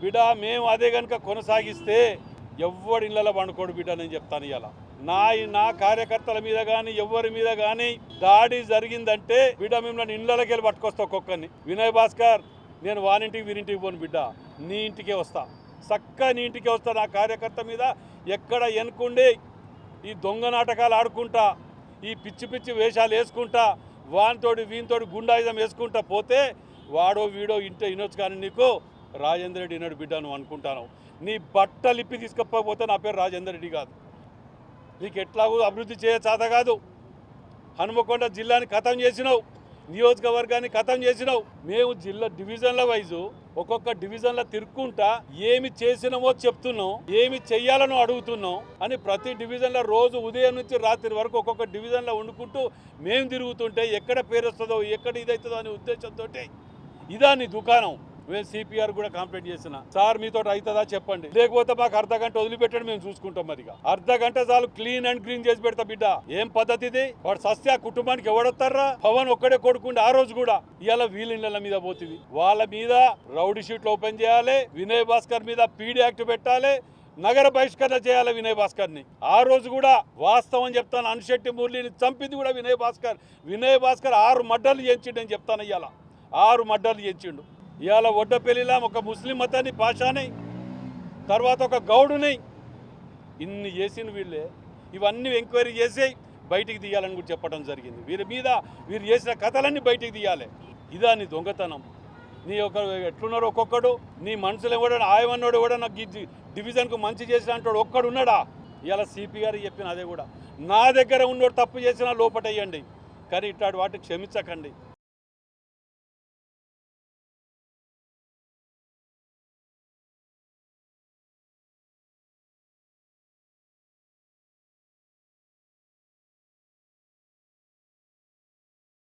బిడ్డ మేము అదే కనుక కొనసాగిస్తే ఎవ్వడి ఇళ్ళలో పండుకోడు బిడ్డ నేను చెప్తాను ఇలా నా కార్యకర్తల మీద కానీ ఎవరి మీద కానీ దాడి జరిగిందంటే బిడ్డ మిమ్మల్ని ఇళ్ళకి వెళ్ళి పట్టుకొస్తా ఒక్కొక్కరిని. వినయ్ భాస్కర్ నేను వానింటికి వీరింటికి పోను బిడ్డ, నీ ఇంటికే వస్తా, చక్కగా నీ ఇంటికే వస్తా. నా కార్యకర్త మీద ఎక్కడ ఎనుకుండి ఈ దొంగ నాటకాలు ఆడుకుంటా, ఈ పిచ్చి పిచ్చి వేషాలు వేసుకుంటా, వానితోటి వీనితోటి గుండాయుధం వేసుకుంటా పోతే వాడో వీడో ఇంట వినొచ్చు. కానీ నీకు రాజేందర్ రెడ్డి వినడు బిడ్డ నువ్వు అనుకుంటాను. నీ బట్టలు ఇప్పి తీసుకపోతే నా పేరు రాజేందర్ రెడ్డి కాదు. నీకు ఎట్లాగూ అభివృద్ధి చేయ చేత కాదు. హనుమకొండ జిల్లాని ఖతం చేసినావు, నియోజకవర్గాన్ని ఖతం చేసినావు. మేము జిల్లా డివిజన్ల వైజు ఒక్కొక్క డివిజన్లో తిరుక్కుంటా ఏమి చేసినామో చెప్తున్నాం, ఏమి చెయ్యాలనో అడుగుతున్నాం అని ప్రతి డివిజన్లో రోజు ఉదయం నుంచి రాత్రి వరకు ఒక్కొక్క డివిజన్లో వండుకుంటూ మేము తిరుగుతుంటే ఎక్కడ పేరు వస్తుందో ఎక్కడ ఇదవుతుందో అనే ఉద్దేశంతో ఇదా నీ దుకాణం. మేము సిపిఆర్ కూడా కంప్లైంట్ చేసిన సార్ మీతో అవుతుందా చెప్పండి, లేకపోతే మాకు అర్ధ గంట వదిలిపెట్టండి మేము చూసుకుంటాం. మరిగా అర్ధ గంట చాలు క్లీన్ అండ్ గ్రీన్ చేసి పెడతా బిడ్డ. ఏం పద్ధతి ఇది? వాడు సస్తే ఆ కుటుంబానికి ఎవడొస్తారా? పవన్ ఒక్కడే కొడుకుండే ఆ రోజు కూడా. ఇవాళ వీళ్ళ మీద పోతుంది, వాళ్ళ మీద రౌడీ షీట్లు ఓపెన్ చేయాలి, వినయ్ భాస్కర్ మీద పీడీ యాక్ట్ పెట్టాలి, నగర బహిష్కరణ చేయాలి వినయ్ భాస్కర్ని. ఆ రోజు కూడా వాస్తవం చెప్తాను, అన్షెట్టి మురళిని చంపింది కూడా వినయ్ భాస్కర్. వినయ్ భాస్కర్ 6 మర్డర్లు చేయించిండు అని చెప్తాను. ఇవాళ 6 మర్డర్లు చేయించిండు. ఇవాళ ఒడ్డపల్లిలా ఒక ముస్లిం మతాన్ని పాషాని, తర్వాత ఒక గౌడుని, ఇన్ని చేసిన వీళ్ళే. ఇవన్నీ ఎంక్వైరీ చేసి బయటికి తీయాలని కూడా చెప్పడం జరిగింది. వీరు చేసిన కథలన్నీ బయటికి తీయాలి. ఇదా నీ దొంగతనం? నీ ఎట్లున్నారు ఒక్కొక్కడు, నీ మనుషులు ఎవడన్నా ఆయమన్నోడు కూడా నాకు డివిజన్కు మంచి చేసిన అంటాడు ఒక్కడు ఉన్నాడా? ఇవాళ సిపి గారు చెప్పిన అదే కూడా, నా దగ్గర ఉన్నోడు తప్పు చేసినా లోపటేయండి, కానీ ఇట్లాంటి వాటికి క్షమించకండి.